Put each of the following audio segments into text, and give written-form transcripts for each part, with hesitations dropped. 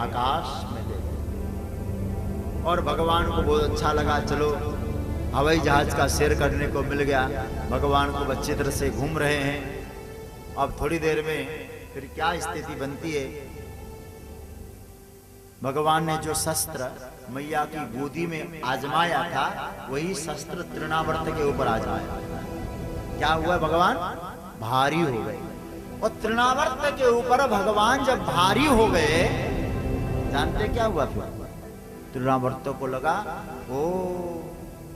आकाश में ले गए। और भगवान को बहुत अच्छा लगा, चलो हवाई जहाज का सैर करने को मिल गया। भगवान को अच्छी तरह से घूम रहे हैं। अब थोड़ी देर में फिर क्या स्थिति बनती है, भगवान ने जो शस्त्र मैया की गोदी में आजमाया था वही शस्त्र तृणावर्त के ऊपर आजमाया। क्या हुआ, भगवान भारी हो गए। और तृणावर्त के ऊपर भगवान जब भारी हो गए, जानते क्या हुआ फिर? तृणावर्त को लगा, ओ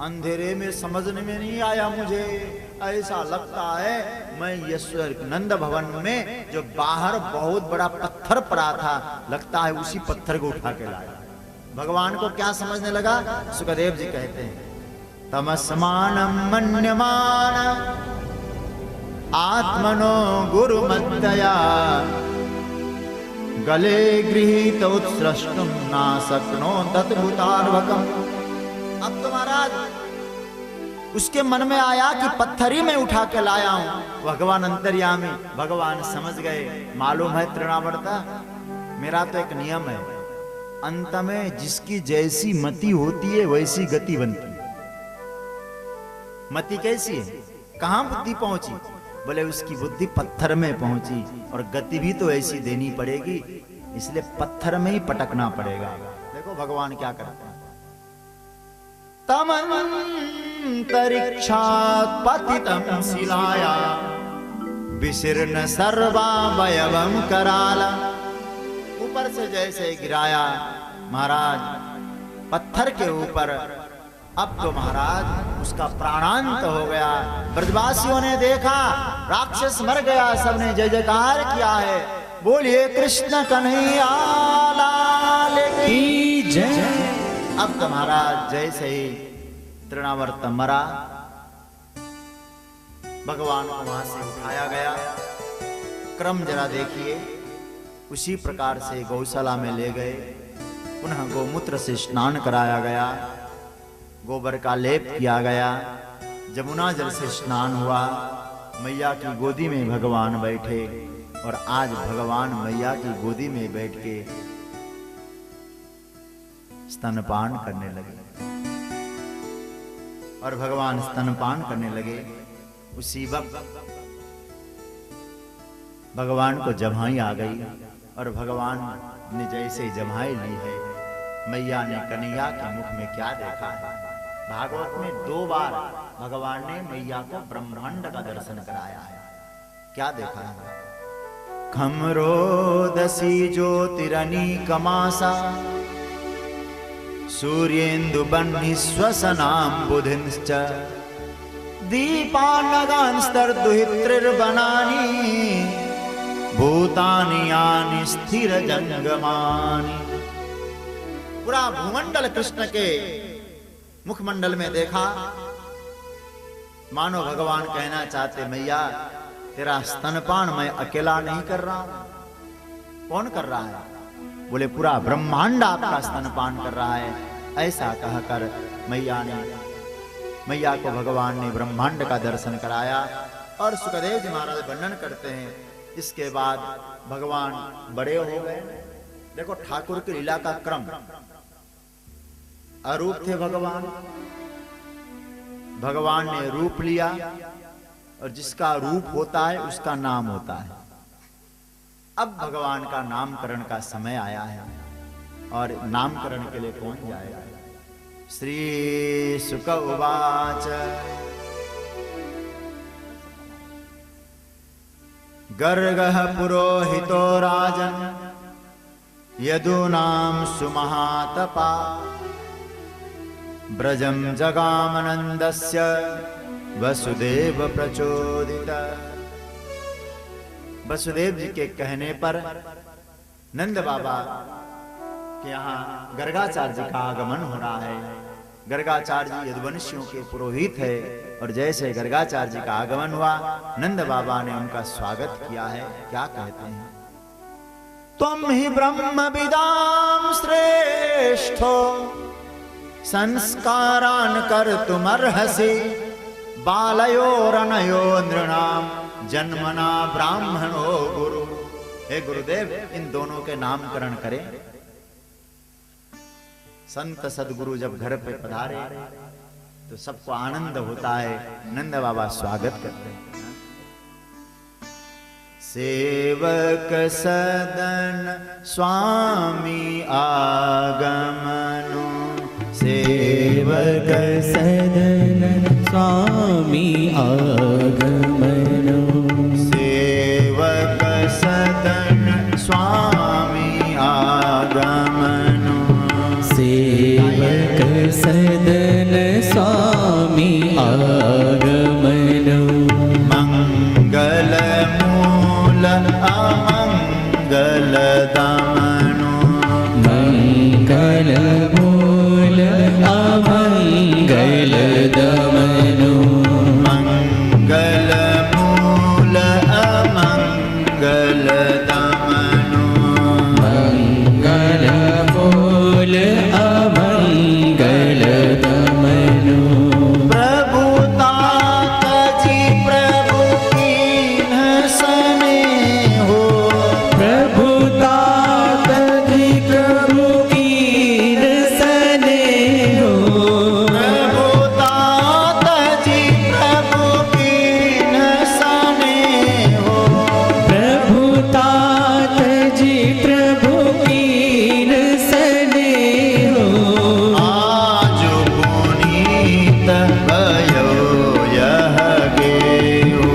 अंधेरे में समझने में नहीं आया मुझे, ऐसा लगता है मैं यशोर नंद भवन में जो बाहर बहुत बड़ा पत्थर पड़ा था, लगता है उसी पत्थर को उठा के लाया। भगवान को क्या समझने लगा? सुखदेव जी कहते हैं, तमस्मानं मन्यमान आत्मनो गुरुमत्तया गले गृहीत उत्सृष्टुम ना शक्नो तद्भुतार्वकम्। अब तो महाराज उसके मन में आया कि पत्थर ही मैं उठा के लाया हूं। भगवान अंतर्यामी, भगवान समझ गए, मालूम है तृणावर्ता, मेरा तो एक नियम है, अंत में जिसकी जैसी मति होती है वैसी गति बनती है। मति कैसी है, कहां बुद्धि पहुंची? बोले उसकी बुद्धि पत्थर में पहुंची, और गति भी तो ऐसी देनी पड़ेगी, इसलिए पत्थर में ही पटकना पड़ेगा। देखो भगवान क्या करते हैं, तमंतरिक्षात् पतितं शिलाया विशीर्ण सर्वावयवं कराला। ऊपर से जैसे गिराया महाराज पत्थर के ऊपर, अब तो महाराज उसका प्राणांत हो गया। ब्रजवासियों ने देखा राक्षस मर गया, सबने जय जयकार किया है, बोलिए कृष्ण कन्हैया लाल की जय। अब तो महाराज जैसे ही तृणावर्त मरा, भगवान को वहां से उठाया गया। क्रम जरा देखिए, उसी प्रकार से गौशाला में ले गए, पुनः गोमूत्र से स्नान कराया गया, गोबर का लेप किया गया, जमुना जल से स्नान हुआ, मैया की गोदी में भगवान बैठे। और आज भगवान मैया की गोदी में बैठ के स्तनपान करने लगे। और भगवान स्तनपान करने लगे, उसी वक्त भगवान को जम्हाई आ गई। और भगवान ने जैसे जम्हाई ली है, मैया ने कन्हैया के मुख में क्या देखा है? भागवत में 2 बार भगवान ने मैया को ब्रह्मांड का दर्शन कराया है। क्या देखा है? खमरोदसी ज्योतिरनीकमासा सूर्येन्दु बह्नि श्वसनां बुधिंश्च दीपानगांस्तर्दुहित्रिर्वनानि भूतानि यानि स्थिर जंगमानि। पूरा भूमंडल कृष्ण के मुखमंडल में देखा, मानो भगवान कहना चाहते, मैया तेरा स्तनपान मैं अकेला नहीं कर रहा हूं, कौन कर रहा है? बोले पूरा ब्रह्मांड आपका स्तनपान कर रहा है। ऐसा कहकर मैया को भगवान ने ब्रह्मांड का दर्शन कराया। और सुखदेव जी महाराज वर्णन करते हैं, इसके बाद भगवान बड़े हो गए। देखो ठाकुर की लीला का क्रम, अरूप थे भगवान, भगवान ने रूप लिया, और जिसका रूप होता है उसका नाम होता है। अब भगवान का नामकरण का समय आया है, और नामकरण के लिए कौन जाएगा? श्री शुक उवाच गर्गः पुरोहितो राजन् यदूनां सुमहातपा ब्रजं जगामनन्दस्य वसुदेव प्रचोदित। वसुदेव जी के कहने पर नंद बाबा के यहाँ गर्गाचार्य जी का आगमन हो रहा है। गर्गाचार्य जी यदुवंशियों के पुरोहित है, और जैसे गर्गाचार्य जी का आगमन हुआ, नंद बाबा ने उनका स्वागत किया है। क्या कहते हैं? त्वं हि ब्रह्म विदां श्रेष्ठो संस्कारान् कर्तुमर्हसि बालयोरनयो नृणाम जन्मना ब्राह्मणो गुरु। हे गुरुदेव, इन दोनों के नामकरण करें। संत सदगुरु जब घर पे पधारे तो सबको आनंद होता है। नंद बाबा स्वागत करते हैं। सेवक सदन स्वामी आगमनु, सेवक सदन स्वामी आगमनु, सेवक सदन स्वामी आगमनु, सेवक सदन स्वामी आगमनु, मंगल मूल अमंगल दमनु, मंगल मूल अमंगल दमनु, मंगल मूल अमंगल दमनु, मंगल मूल अमंगल दमनु, प्रभुतात जी प्रभु कीन स्नेहो, प्रभुतात जी प्रभु कीन स्नेहो, प्रभुतात जी प्रभु कीन स्नेहो, प्रभुतात जी प्रभु कीन स्नेहो, आज पुनीत भयो यह गेहो,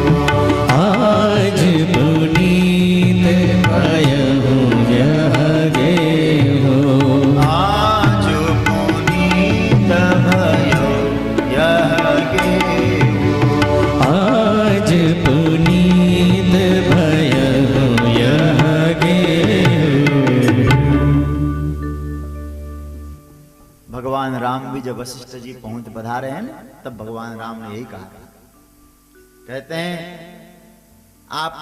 आज पुनीत भयहु यह गेहो, आज पुनीत भयो यह गेहो, आज पुनीत भयहु यह गेहो। भगवान राम भी जब वशिष्ठ जी पहुंच पधारे हैं ना, तब भगवान राम ने यही कहा। कहते हैं आप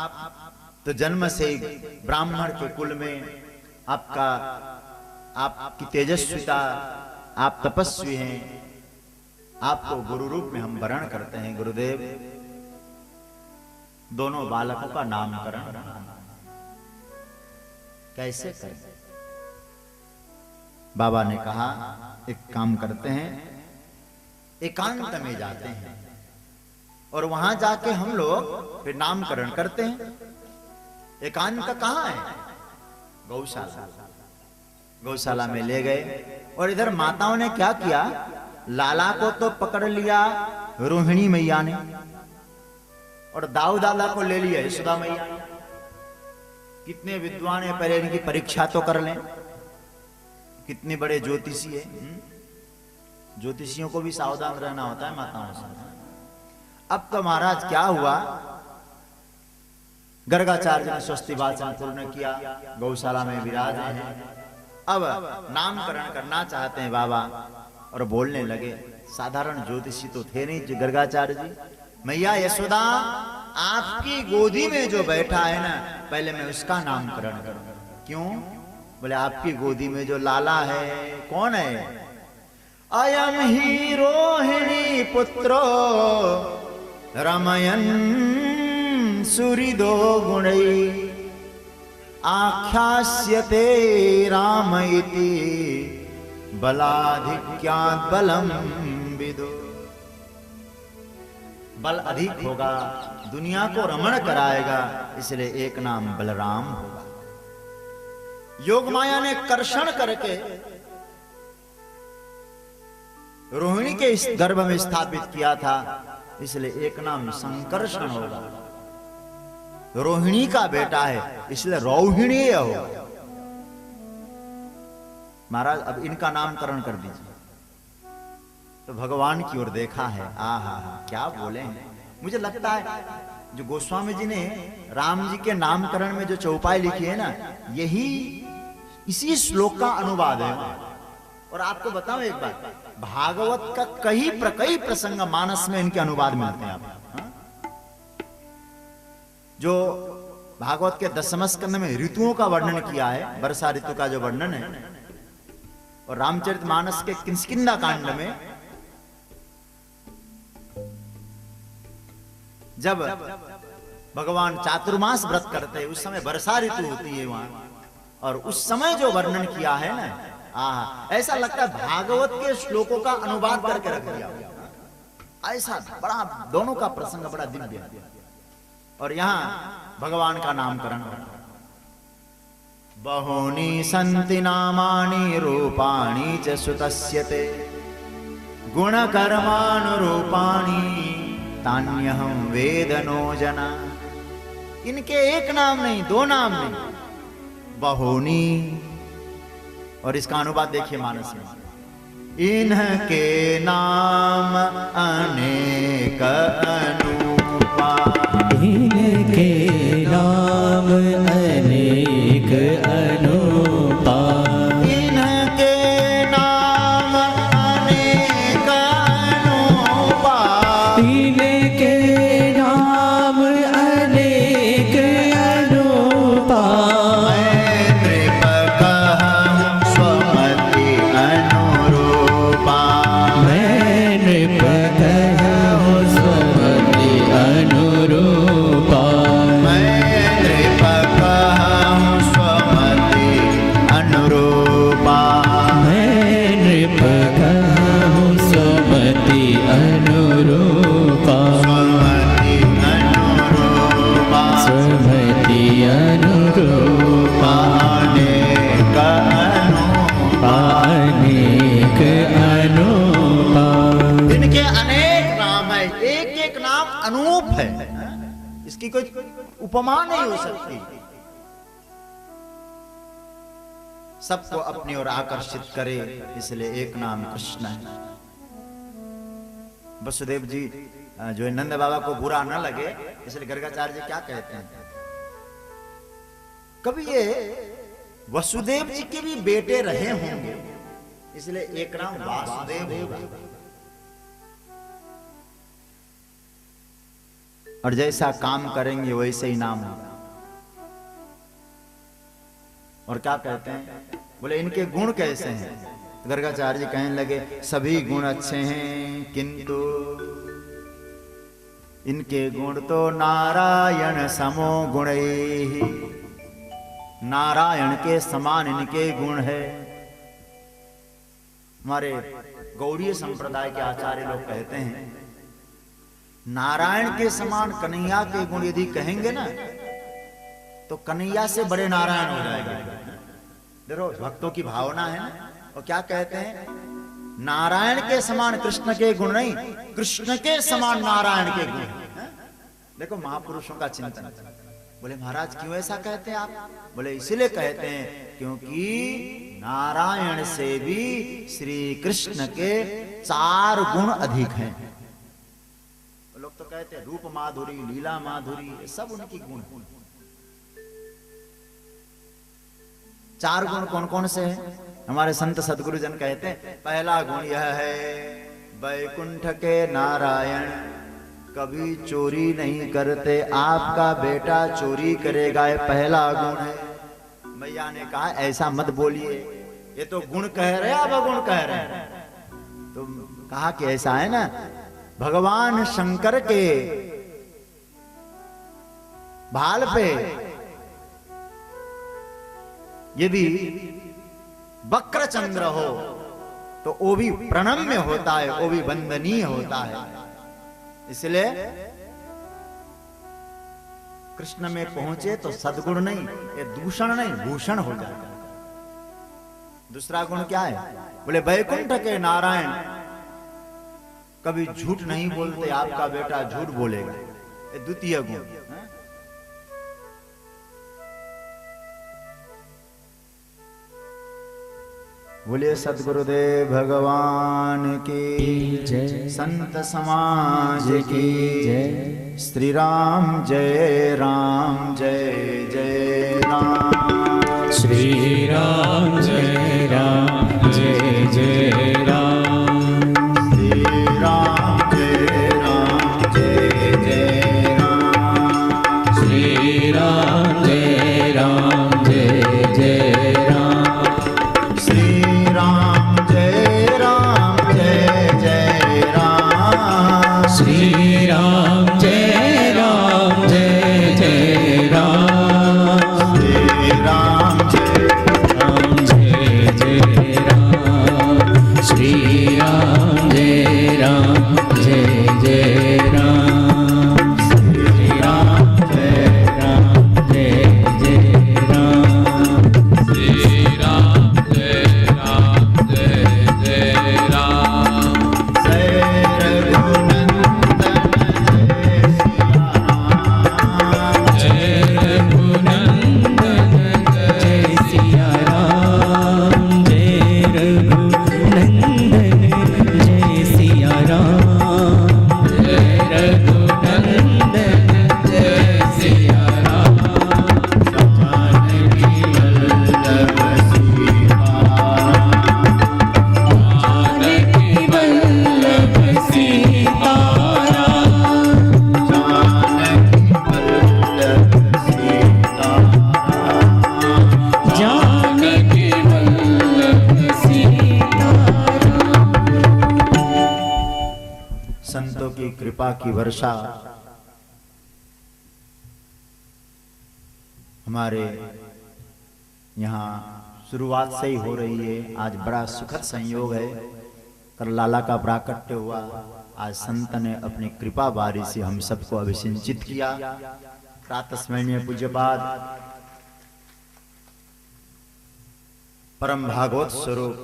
तो जन्म से ही ब्राह्मण के कुल में आपकी तेजस्विता, आप तपस्वी हैं, आपको गुरु रूप में हम वरण करते हैं। गुरुदेव दोनों बालकों का नामकरण कैसे करें? बाबा ने कहा एक काम करते हैं, एकांत में जाते हैं और वहां जाके हम लोग फिर नामकरण करते हैं। एकांत कहाँ है? गौशाला। गौशाला में ले गए और इधर माताओं ने क्या किया, लाला को तो पकड़ लिया रोहिणी मैया ने और दाऊ दादा को ले लिया यशोदा मैया। कितने विद्वान है, पहले इनकी परीक्षा तो कर लें। कितने बड़े ज्योतिषी है। ज्योतिषियों को भी सावधान रहना होता है माताओं से। अब तो महाराज क्या हुआ, गर्गाचार्य ने स्वस्ति वाचन पूर्ण किया, गौशाला में विराज हैं। अब नामकरण करना चाहते हैं बाबा और बोलने लगे। साधारण ज्योतिषी तो थे नहीं गर्गाचार्य जी। मैया यशोदा, आपकी गोदी में जो बैठा है ना, पहले मैं उसका नामकरण करूं। क्यों? बोले आपकी गोदी में जो लाला है, कौन है? अयम ही रोहिणी पुत्रो रमयन सुहृदो गुणै आख्यास्यते राम इति बलाधिक्यात् बलम विदो। बल अधिक होगा, दुनिया को रमण कराएगा, इसलिए एक नाम बलराम होगा। योग माया ने कर्षण करके रोहिणी के इस गर्भ में स्थापित किया था, इसलिए एक नाम संकर्षण होगा। रोहिणी का बेटा है, इसलिए रोहिणी होगा। महाराज अब इनका नामकरण कर दीजिए। तो भगवान की ओर देखा है, आहा क्या बोले हैं। मुझे लगता है जो गोस्वामी जी ने राम जी के नामकरण में जो चौपाई लिखी है ना, यही इसी श्लोक का अनुवाद है। और आपको बताऊं एक बात, भागवत का कई प्रसंग मानस में इनके अनुवाद मिलते हैं आपको। जो भागवत के 10वें स्कंद में ऋतुओं का वर्णन किया है, वर्षा ऋतु का जो वर्णन है, और रामचरितमानस के किष्किंधा कांड में जब भगवान चातुर्मास व्रत करते हैं, उस समय वर्षा ऋतु होती है वहां, और उस समय जो वर्णन किया है ना, ऐसा लगता है भागवत के श्लोकों का अनुवाद करके रख दिया। ऐसा बड़ा दोनों का प्रसंग बड़ा दिव्य है। और यहाँ भगवान का नामकरण, बहूनि सन्ति नामानि रूपाणि च सुतस्यते गुणकर्मानुरूपाणि तान्यहं वेद नो जना। इनके एक नाम नहीं, दो नाम नहीं, बहूनि। और इसका अनुवाद देखिए मानस में, इनके नाम अनेक अनूपा, इनके नाम अनेक अनूपा, इनके नाम अनेक अनूपा, इनके नाम अनेक अनूपा। इसकी कोई उपमा नहीं हो सकती। सबको अपनी ओर आकर्षित करे, इसलिए एक नाम कृष्ण है। वसुदेव जी जो है नंद बाबा को बुरा न लगे, इसलिए गर्गाचार्य जी क्या कहते हैं, कभी ये वसुदेव जी के भी बेटे रहे होंगे, इसलिए एक नाम वासुदेव होगा। और जैसा काम करेंगे वैसे ही नाम होगा। और क्या कहते हैं, बोले इनके गुण कैसे हैं? गर्गाचार्य जी कहने लगे सभी गुण अच्छे हैं, किंतु इनके गुण तो नारायण समो गुणैहि, नारायण के समान इनके गुण है। हमारे गौड़ीय संप्रदाय के आचार्य लोग कहते हैं नारायण के समान कन्हैया के गुण यदि कहेंगे ना तो कन्हैया से बड़े नारायण हो जाएगा। देखो भक्तों की भावना है ना। और क्या कहते हैं, नारायण के समान कृष्ण के गुण नहीं, कृष्ण के समान नारायण के गुण। देखो महापुरुषों का चिंतन। बोले महाराज क्यों ऐसा कहते हैं आप? बोले इसलिए कहते हैं क्योंकि नारायण से भी श्री कृष्ण के 4 गुण अधिक हैं। लोग तो कहते हैं रूप माधुरी, लीला माधुरी, सब उनकी गुण। 4 गुण कौन कौन से हैं? हमारे संत सदगुरु जन कहते हैं पहला गुण यह है वैकुंठ के नारायण कभी चोरी नहीं करते, आपका बेटा चोरी करेगा, ये पहला गुण है। मैया ने कहा ऐसा मत बोलिए, ये तो गुण कह रहे हैं, अब गुण कह रहे हैं। तो कहा कि ऐसा है ना, भगवान शंकर के भाल पे यदि वक्र चंद्र हो तो वो भी प्रणम्य होता है, वो भी वंदनीय होता है। इसलिए कृष्ण में पहुंचे तो सद्गुण नहीं, ये दूषण नहीं, भूषण हो जाता है। दूसरा गुण क्या है? बोले वैकुंठ के नारायण कभी झूठ नहीं बोलते, आपका बेटा झूठ बोलेगा, ये द्वितीय गुण। बोले सद्गुरुदेव भगवान की जय, संत समाज की जय, श्री राम जय राम जय जय राम, श्री राम जय राम जय जय राम, श्री राम जय राम जय जय राम, श्री राम जय राम जय जय राम, श्री राम जय राम जय जय राम, श्री राम जय राम जय जय राम, श्री राम जय राम जय की कृपा की वर्षा हमारे यहाँ शुरुआत से ही हो रही है। आज बड़ा सुखद संयोग है, कल लाला का प्राकट्य हुआ, आज संत ने अपनी कृपा बारी से हम सबको अभिषिंचित किया। प्रातस्मरणीय पूज्यपाद परम भागवत स्वरूप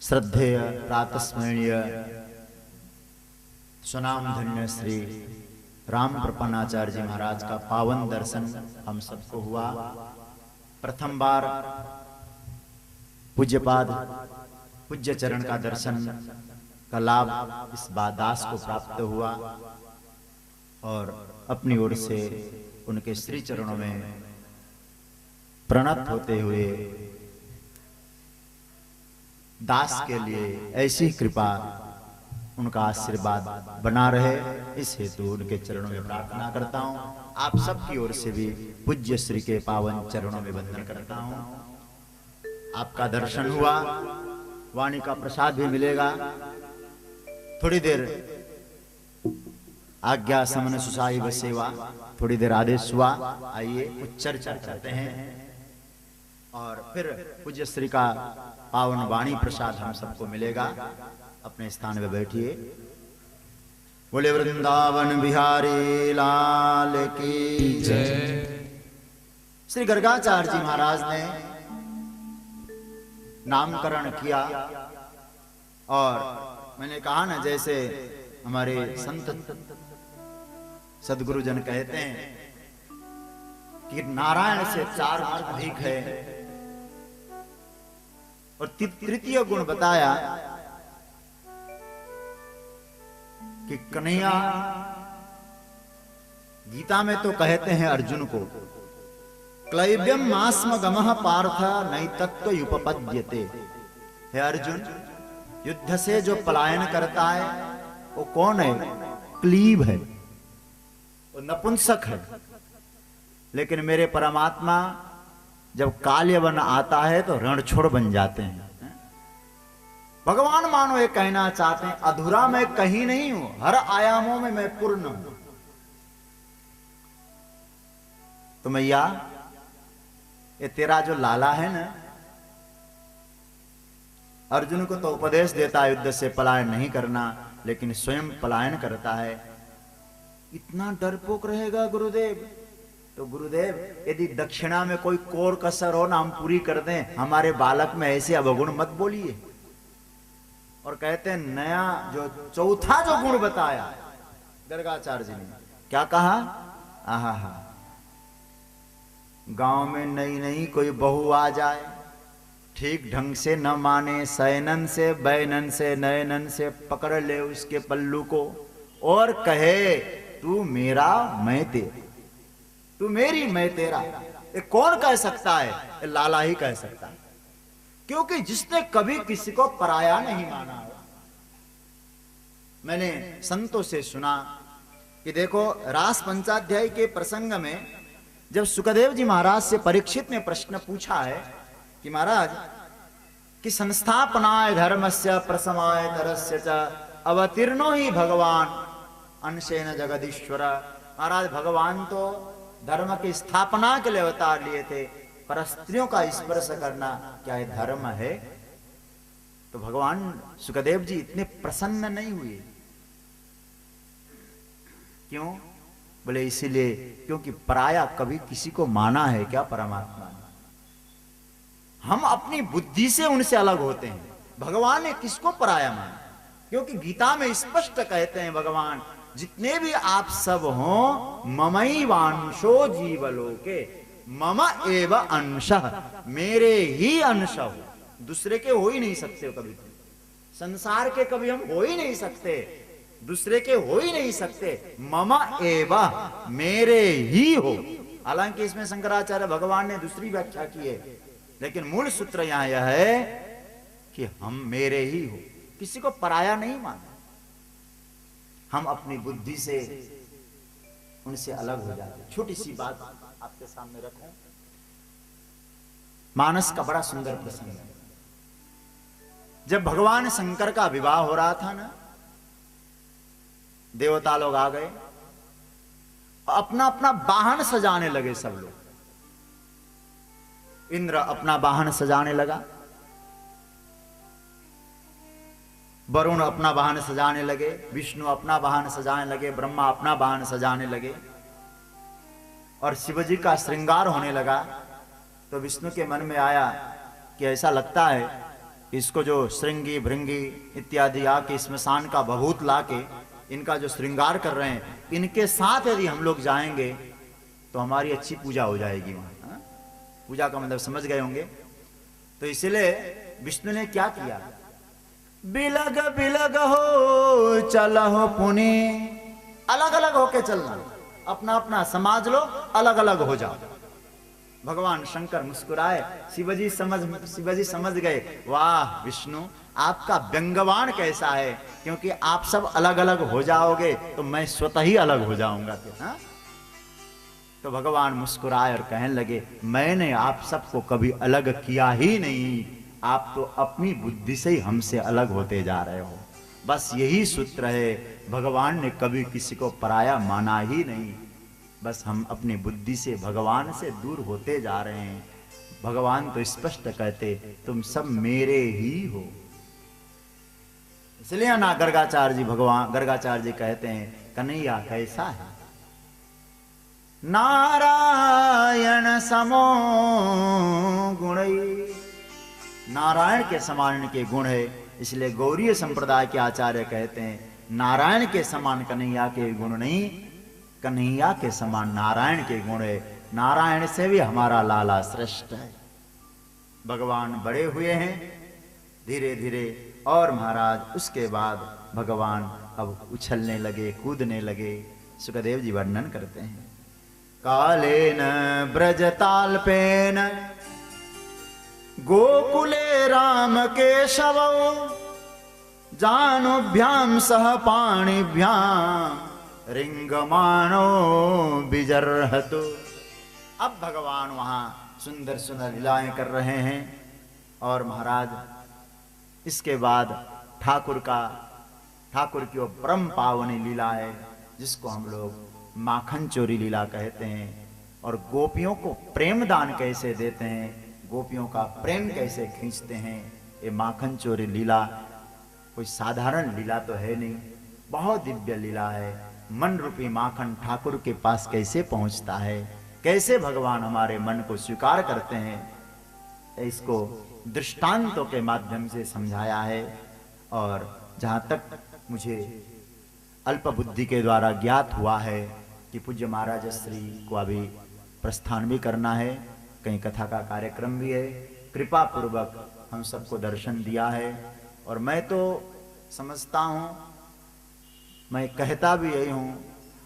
श्रद्धेय प्रातस्मरणीय सुनाम धन्य श्री राम प्रपन्नाचार्य जी महाराज का पावन दर्शन हम सबको हुआ। प्रथम बार पूज्यपाद पूज्य चरण का दर्शन का लाभ इस दास को प्राप्त हुआ और अपनी ओर से उनके श्री चरणों में प्रणत होते हुए दास के लिए ऐसी कृपा उनका आशीर्वाद बना रहे, इस हेतु उनके चरणों में प्रार्थना करता हूं। आप सबकी ओर से भी पूज्य श्री के पावन चरणों में वंदन करता हूं। आपका दर्शन हुआ, वाणी का प्रसाद भी मिलेगा। थोड़ी देर आज्ञा समन सुसाहिब सेवा, थोड़ी देर आदेश हुआ। आइए कुछ चर्चा करते हैं और फिर पूज्य श्री का पावन वाणी प्रसाद हम सबको मिलेगा। अपने स्थान पे बैठिए। बोले वृंदावन बिहारी लाल की जय। श्री गर्गाचार्य जी महाराज ने नामकरण किया और मैंने कहा ना, जैसे हमारे संत सदगुरु जन कहते हैं कि नारायण से 4 गुण अधिक है, और तृतीय गुण बताया कि कन्हैया, गीता में तो कहते हैं अर्जुन को, क्लैब्यम मास्म गमः पार्थ नैतत्व युपपद्यते। हे अर्जुन, युद्ध से जो पलायन करता है वो कौन है? क्लीब है, वो नपुंसक है। लेकिन मेरे परमात्मा जब काल्यवन आता है तो रणछोड़ बन जाते हैं। भगवान मानो ये कहना चाहते हैं, अधूरा मैं कहीं नहीं हूं, हर आयामों में मैं पूर्ण हूं। तो मैया, ये तेरा जो लाला है ना, अर्जुन को तो उपदेश देता है युद्ध से पलायन नहीं करना, लेकिन स्वयं पलायन करता है। इतना डरपोक रहेगा गुरुदेव? तो गुरुदेव, यदि दक्षिणा में कोई कोर कसर हो ना, हम पूरी कर दें। हमारे बालक में ऐसे अवगुण मत बोलिए। और कहते हैं नया जो चौथा जो गुण बताया गर्गाचार्य जी ने, क्या कहा? आहा, गांव में नई नई कोई बहू आ जाए, ठीक ढंग से न माने, सैनन से बैनन से नयनन से पकड़ ले उसके पल्लू को और कहे तू मेरा मैं तेरा, तू मेरी मैं तेरा। ये कौन कह सकता है? ये लाला ही कह सकता है, क्योंकि जिसने कभी किसी को पराया नहीं माना हो। मैंने संतों से सुना कि देखो, रास पंचाध्याय के प्रसंग में जब सुखदेव जी महाराज से परीक्षित ने प्रश्न पूछा है कि महाराज कि संस्थापनाय धर्मस्य प्रसमाय तरस्य च अवतीर्णो ही भगवान अंशेन जगदीश्वर। महाराज, भगवान तो धर्म की स्थापना के लिए अवतार लिए थे, पर स्त्रियों का स्पर्श करना क्या ये धर्म है? तो भगवान सुखदेव जी इतने प्रसन्न नहीं हुए। क्यों? बोले इसीलिए क्योंकि पराया कभी किसी को माना है क्या परमात्मा ने? हम अपनी बुद्धि से उनसे अलग होते हैं। भगवान ने किसको पराया माना? क्योंकि गीता में स्पष्ट कहते हैं भगवान, जितने भी आप सब हो ममैवांशो जीवलोके, मम एव अंशः, मेरे ही अंश हो, दूसरे के हो ही नहीं सकते हो। कभी संसार के कभी हम हो ही नहीं सकते, दूसरे के हो ही नहीं सकते। मम एव, मेरे ही हो। हालांकि इसमें शंकराचार्य भगवान ने दूसरी व्याख्या की है, लेकिन मूल सूत्र यहां यह है कि हम मेरे ही हो, किसी को पराया नहीं माना। हम अपनी बुद्धि से उनसे अलग हो जाते। छोटी सी बात आपके सामने रखूं, मानस का बड़ा सुंदर प्रसंग है। जब भगवान शंकर का विवाह हो रहा था ना, देवता लोग आ गए, अपना अपना वाहन सजाने लगे सब लोग। इंद्र अपना वाहन सजाने लगा, वरुण अपना वाहन सजाने लगे, विष्णु अपना वाहन सजाने लगे, ब्रह्मा अपना वाहन सजाने लगे, और शिवजी का श्रृंगार होने लगा। तो विष्णु के मन में आया कि ऐसा लगता है इसको जो श्रृंगी भृंगी इत्यादि आके स्मशान का भभूत लाके इनका जो श्रृंगार कर रहे हैं, इनके साथ यदि हम लोग जाएंगे तो हमारी अच्छी पूजा हो जाएगी वहां। पूजा का मतलब समझ गए होंगे। तो इसलिए विष्णु ने क्या किया, बिलग बिलग हो चलो पुणे, अलग अलग होके चलना, अपना अपना समाज लो, अलग अलग हो जाओ। भगवान शंकर मुस्कुराए, शिवजी समझ गए, वाह विष्णु आपका व्यंग्यवान कैसा है, क्योंकि आप सब अलग अलग हो जाओगे तो मैं स्वतः ही अलग हो जाऊंगा। हाँ? तो भगवान मुस्कुराए और कहने लगे, मैंने आप सबको कभी अलग किया ही नहीं, आप तो अपनी बुद्धि से ही हमसे अलग होते जा रहे हो। बस यही सूत्र है, भगवान ने कभी किसी को पराया माना ही नहीं, बस हम अपनी बुद्धि से भगवान से दूर होते जा रहे हैं। भगवान तो स्पष्ट कहते, तुम सब मेरे ही हो। इसलिए ना गर्गाचार्य जी कहते हैं, कन्हैया कैसा है, नारायण समो गुणई, नारायण के समान इनके गुण है। इसलिए गौरीय संप्रदाय के आचार्य कहते हैं, नारायण के समान कन्हैया के गुण नहीं, कन्हैया के समान नारायण के गुण है। नारायण से भी हमारा लाला श्रेष्ठ है। भगवान बड़े हुए हैं धीरे धीरे, और महाराज उसके बाद भगवान अब उछलने लगे, कूदने लगे। सुखदेव जी वर्णन करते हैं, कालेन ब्रजताल्पेन गोकुले राम केशव, जानुभ्याम सह पाणिभ्याम रिंगमाणो बिजर्हतु। अब भगवान वहां सुंदर सुंदर लीलाएं कर रहे हैं। और महाराज इसके बाद ठाकुर की वो परम पावनी लीला है, जिसको हम लोग माखन चोरी लीला कहते हैं। और गोपियों को प्रेम दान कैसे देते हैं, गोपियों का प्रेम कैसे खींचते हैं, ये माखन चोरी लीला कोई साधारण लीला तो है नहीं, बहुत दिव्य लीला है। मन रूपी माखन ठाकुर के पास कैसे पहुंचता है, कैसे भगवान हमारे मन को स्वीकार करते हैं, इसको दृष्टांतों के माध्यम से समझाया है। और जहां तक मुझे अल्प बुद्धि के द्वारा ज्ञात हुआ है कि पूज्य महाराज श्री को अभी प्रस्थान भी करना है, कहीं कथा का कार्यक्रम भी है, कृपा पूर्वक हम सबको दर्शन दिया है। और मैं तो समझता हूँ, मैं कहता भी यही हूँ,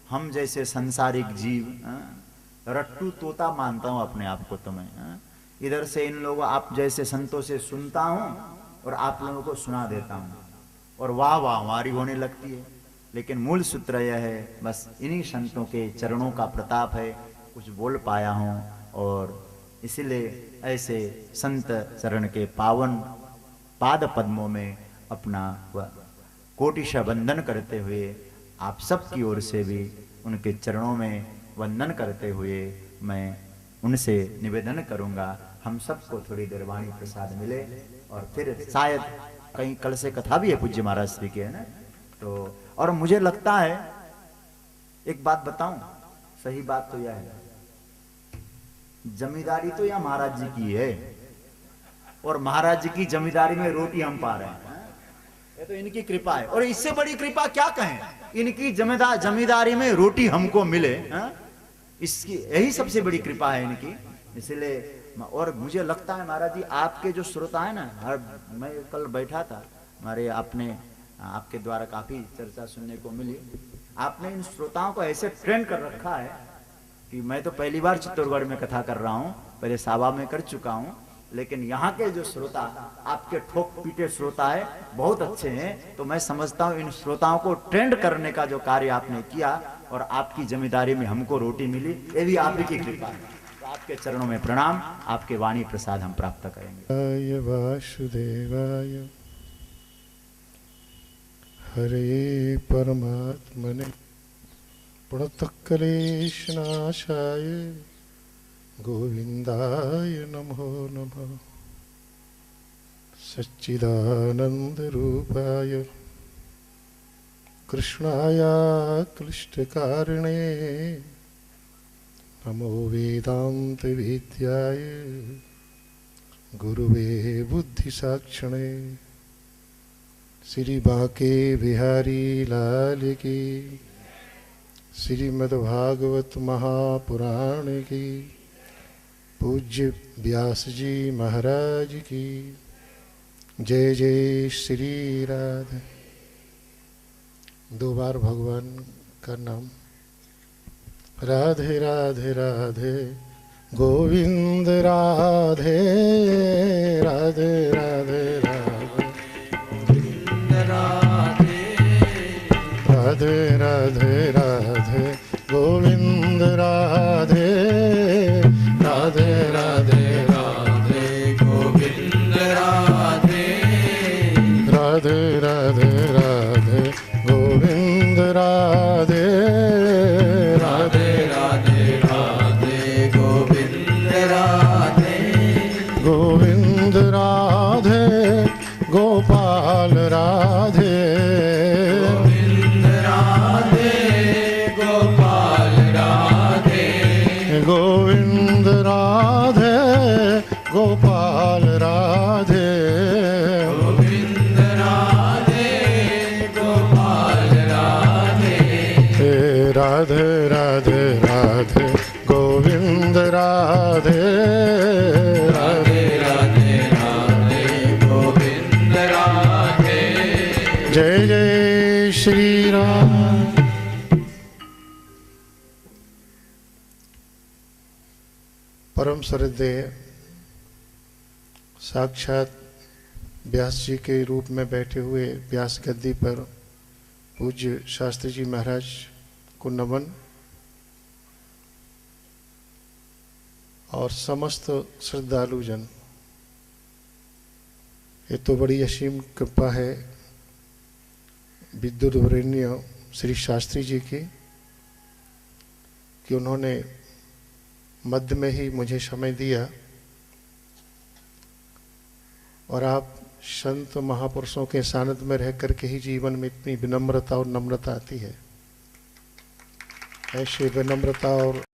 हम जैसे संसारिक जीव रट्टू तोता मानता हूँ अपने आप को। तो मैं इधर से इन लोगों आप जैसे संतों से सुनता हूँ और आप लोगों को सुना देता हूँ, और वाह वाह हमारी होने लगती है। लेकिन मूल सूत्र यह है, बस इन्हीं संतों के चरणों का प्रताप है, कुछ बोल पाया हूँ। और इसलिए ऐसे संत चरण के पावन पाद पद्मों में अपना कोटिशा वंदन करते हुए, आप सब की ओर से भी उनके चरणों में वंदन करते हुए मैं उनसे निवेदन करूंगा, हम सबको थोड़ी देर वाणी प्रसाद मिले। और फिर शायद कहीं कल से कथा भी है पूज्य महाराज श्री की, है ना। तो और मुझे लगता है, एक बात बताऊं, सही बात तो यह है, जमींदारी तो यह महाराज जी की है, और महाराज जी की जमींदारी में रोटी हम पा रहे हैं, ये तो इनकी कृपा है। और इससे बड़ी कृपा क्या कहें, इनकी जमींदारी में रोटी हमको मिले, इसकी यही सबसे बड़ी कृपा है इनकी। इसलिए और मुझे लगता है महाराज जी आपके जो श्रोता है ना, मैं कल बैठा था, हमारे आपके द्वारा काफी चर्चा सुनने को मिली, आपने इन श्रोताओं को ऐसे ट्रेन कर रखा है कि मैं तो पहली बार चित्तौड़गढ़ में कथा कर रहा हूँ, पहले सावा में कर चुका हूँ, लेकिन यहाँ के जो श्रोता आपके ठोक पीटे श्रोता है, बहुत अच्छे हैं। तो मैं समझता हूँ इन श्रोताओं को ट्रेंड करने का जो कार्य आपने किया, और आपकी जमींदारी में हमको रोटी मिली, ये भी आप ही की कृपा है। तो आपके चरणों में प्रणाम, आपके वाणी प्रसाद हम प्राप्त करेंगे। वासुदेवाय हरे परमात्मने प्रणतक्लेशनाशाय गोविंदाय नमो नमः। सच्चिदानन्दरूपाय कृष्णाय क्लिष्टकारिणे नमो वेदान्तवेद्याय गुरुवे बुद्धिसाक्षिणे। श्री बांके बिहारी लाल की, श्रीमद्भागवत महापुराण की, पूज्य व्यास जी महाराज की जय जय श्री राधे। दो बार भगवान का नाम राधे राधे राधे गोविंद राधे राधे राधे राधे राधे राधे गोविंद राधे राधे राधे राधे गोविंद राधे राधे राधे राधे गोविंद राधे राधे राधे राधे गोविंद राधे गोविंद राधे गोपाल राधे गोविंद राधे गोपाल राधे गोविंद राधे गोपाल राधे राधे राधे राधे गोविंद राधे राधे राधे राधे गोविंद राधे। जय जय श्री राम। परम श्रद्धेय साक्षात व्यास जी के रूप में बैठे हुए व्यास गद्दी पर पूज्य शास्त्री जी महाराज को नमन और समस्त श्रद्धालु जन। ये तो बड़ी असीम कृपा है विद्युत वरेण्य श्री शास्त्री जी की कि उन्होंने मध्य में ही मुझे समय दिया और आप संत महापुरुषों के सानिध्य में रह करके ही जीवन में इतनी विनम्रता और नम्रता आती है। ऐसे विनम्रता और